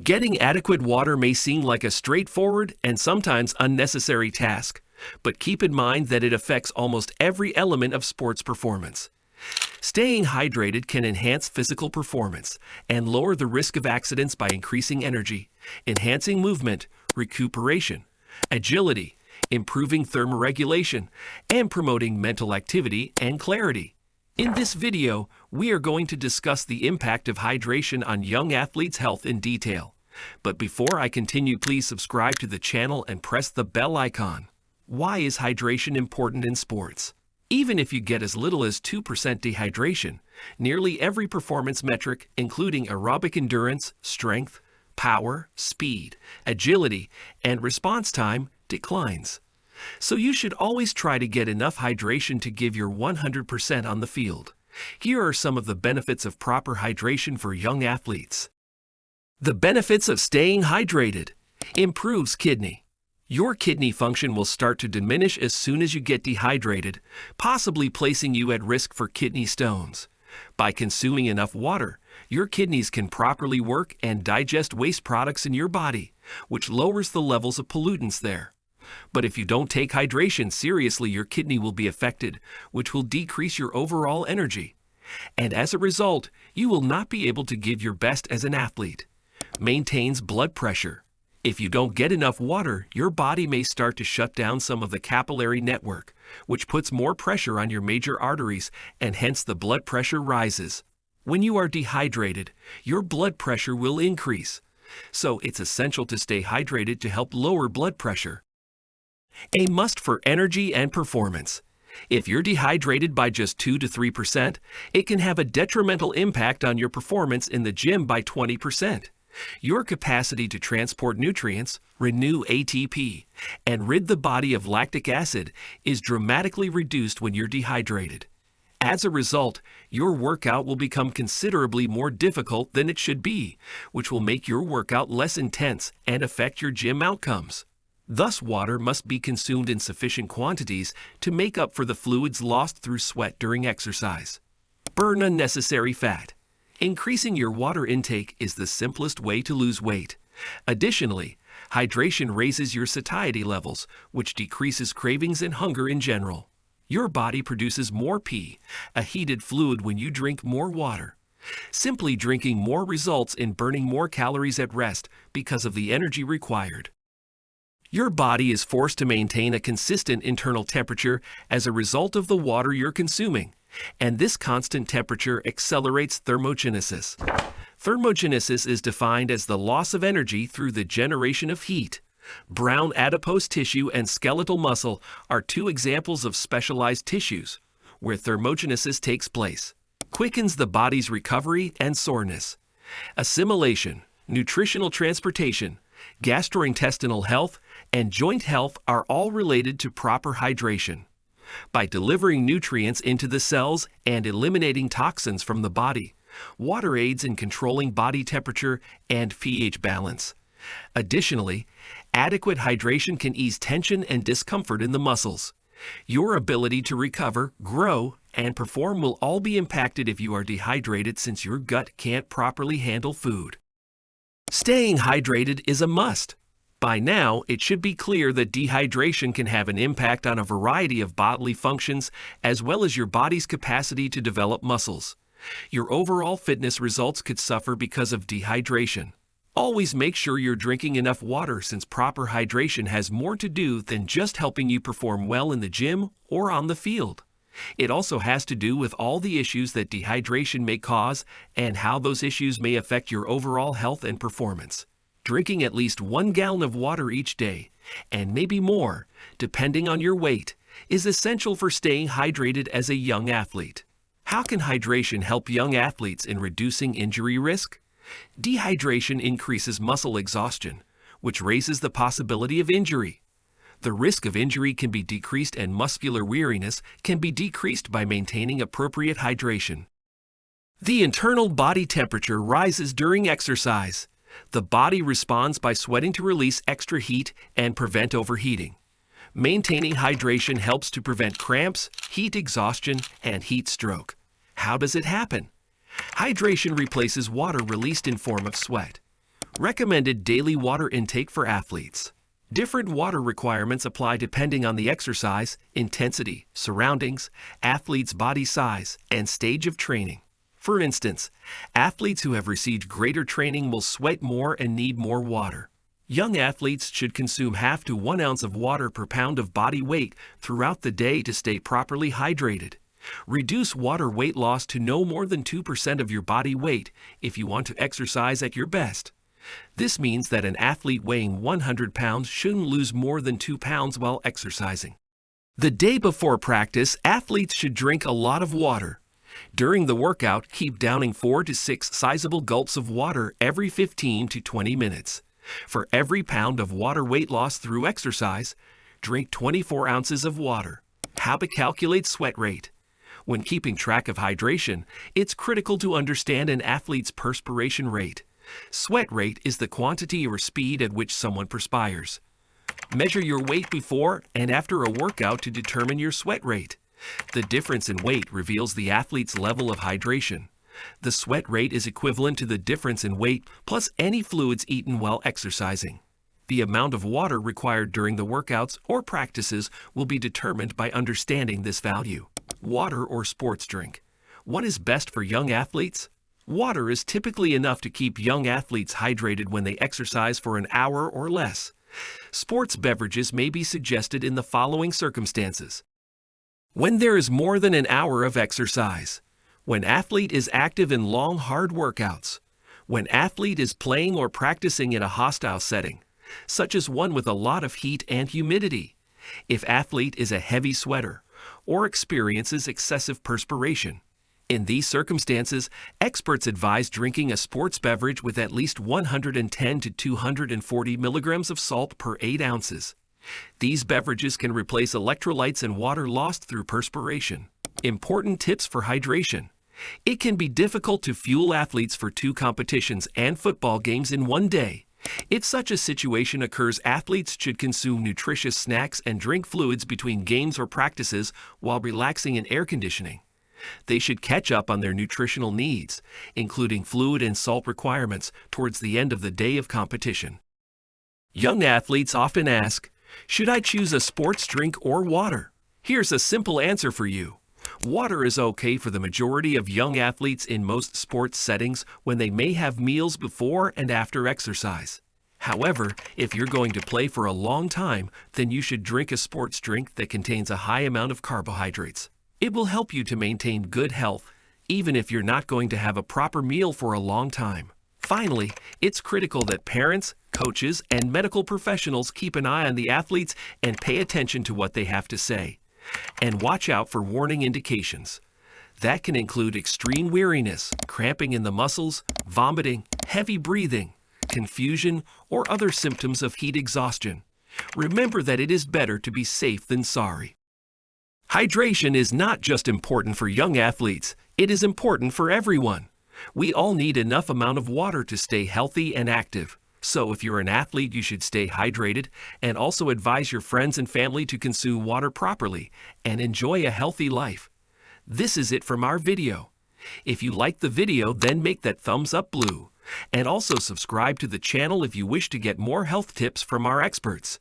Getting adequate water may seem like a straightforward and sometimes unnecessary task, but keep in mind that it affects almost every element of sports performance. Staying hydrated can enhance physical performance and lower the risk of accidents by increasing energy, enhancing movement, recuperation, agility, improving thermoregulation, and promoting mental activity and clarity. In this video, we are going to discuss the impact of hydration on young athletes' health in detail. But before I continue, please subscribe to the channel and press the bell icon. Why is hydration important in sports? Even if you get as little as 2% dehydration, nearly every performance metric, including aerobic endurance, strength, power, speed, agility, and response time, declines. So you should always try to get enough hydration to give your 100% on the field. Here are some of the benefits of proper hydration for young athletes. The benefits of staying hydrated. Improves kidney. Your kidney function will start to diminish as soon as you get dehydrated, possibly placing you at risk for kidney stones. By consuming enough water, your kidneys can properly work and digest waste products in your body, which lowers the levels of pollutants there. But if you don't take hydration seriously, your kidney will be affected, which will decrease your overall energy. And as a result, you will not be able to give your best as an athlete. Maintains blood pressure. If you don't get enough water, your body may start to shut down some of the capillary network, which puts more pressure on your major arteries, and hence the blood pressure rises. When you are dehydrated, your blood pressure will increase. So it's essential to stay hydrated to help lower blood pressure. A must for energy and performance. If you're dehydrated by just 2 to 3%, it can have a detrimental impact on your performance in the gym by 20%. Your capacity to transport nutrients, renew ATP, and rid the body of lactic acid is dramatically reduced when you're dehydrated. As a result, your workout will become considerably more difficult than it should be, which will make your workout less intense and affect your gym outcomes. Thus, water must be consumed in sufficient quantities to make up for the fluids lost through sweat during exercise. Burn unnecessary fat. Increasing your water intake is the simplest way to lose weight. Additionally, hydration raises your satiety levels, which decreases cravings and hunger in general. Your body produces more pee, a heated fluid, when you drink more water. Simply drinking more results in burning more calories at rest because of the energy required. Your body is forced to maintain a consistent internal temperature as a result of the water you're consuming, and this constant temperature accelerates thermogenesis. Thermogenesis is defined as the loss of energy through the generation of heat. Brown adipose tissue and skeletal muscle are two examples of specialized tissues where thermogenesis takes place. Quickens the body's recovery and soreness. Assimilation, nutritional transportation, gastrointestinal health, and joint health are all related to proper hydration. By delivering nutrients into the cells and eliminating toxins from the body, water aids in controlling body temperature and pH balance. Additionally, adequate hydration can ease tension and discomfort in the muscles. Your ability to recover, grow, and perform will all be impacted if you are dehydrated, since your gut can't properly handle food. Staying hydrated is a must. By now, it should be clear that dehydration can have an impact on a variety of bodily functions, as well as your body's capacity to develop muscles. Your overall fitness results could suffer because of dehydration. Always make sure you're drinking enough water, since proper hydration has more to do than just helping you perform well in the gym or on the field. It also has to do with all the issues that dehydration may cause and how those issues may affect your overall health and performance. Drinking at least 1 gallon of water each day, and maybe more, depending on your weight, is essential for staying hydrated as a young athlete. How can hydration help young athletes in reducing injury risk? Dehydration increases muscle exhaustion, which raises the possibility of injury. The risk of injury can be decreased, and muscular weariness can be decreased by maintaining appropriate hydration. The internal body temperature rises during exercise. The body responds by sweating to release extra heat and prevent overheating. Maintaining hydration helps to prevent cramps, heat exhaustion, and heat stroke. How does it happen? Hydration replaces water released in form of sweat. Recommended daily water intake for athletes. Different water requirements apply depending on the exercise, intensity, surroundings, athlete's body size, and stage of training. For instance, athletes who have received greater training will sweat more and need more water. Young athletes should consume half to 1 ounce of water per pound of body weight throughout the day to stay properly hydrated. Reduce water weight loss to no more than 2% of your body weight if you want to exercise at your best. This means that an athlete weighing 100 pounds shouldn't lose more than 2 pounds while exercising. The day before practice, athletes should drink a lot of water. During the workout, keep downing 4 to 6 sizable gulps of water every 15 to 20 minutes. For every pound of water weight loss through exercise, drink 24 ounces of water. How to calculate sweat rate. When keeping track of hydration, it's critical to understand an athlete's perspiration rate. Sweat rate is the quantity or speed at which someone perspires. Measure your weight before and after a workout to determine your sweat rate. The difference in weight reveals the athlete's level of hydration. The sweat rate is equivalent to the difference in weight plus any fluids eaten while exercising. The amount of water required during the workouts or practices will be determined by understanding this value. Water or sports drink. What is best for young athletes? Water is typically enough to keep young athletes hydrated when they exercise for an hour or less. Sports beverages may be suggested in the following circumstances. When there is more than an hour of exercise. When athlete is active in long, hard workouts. When athlete is playing or practicing in a hostile setting, such as one with a lot of heat and humidity. If athlete is a heavy sweater or experiences excessive perspiration. In these circumstances, experts advise drinking a sports beverage with at least 110 to 240 milligrams of salt per 8 ounces. These beverages can replace electrolytes and water lost through perspiration. Important tips for hydration. It can be difficult to fuel athletes for 2 competitions and football games in one day. If such a situation occurs, athletes should consume nutritious snacks and drink fluids between games or practices while relaxing in air conditioning. They should catch up on their nutritional needs, including fluid and salt requirements, towards the end of the day of competition. Young athletes often ask, should I choose a sports drink or water? Here's a simple answer for you. Water is okay for the majority of young athletes in most sports settings when they may have meals before and after exercise. However, if you're going to play for a long time, then you should drink a sports drink that contains a high amount of carbohydrates. It will help you to maintain good health, even if you're not going to have a proper meal for a long time. Finally, it's critical that parents, coaches, and medical professionals keep an eye on the athletes and pay attention to what they have to say. And watch out for warning indications. That can include extreme weariness, cramping in the muscles, vomiting, heavy breathing, confusion, or other symptoms of heat exhaustion. Remember that it is better to be safe than sorry. Hydration is not just important for young athletes, it is important for everyone. We all need enough amount of water to stay healthy and active. So if you're an athlete, you should stay hydrated and also advise your friends and family to consume water properly and enjoy a healthy life. This is it from our video. If you like the video, then make that thumbs up blue. And also subscribe to the channel if you wish to get more health tips from our experts.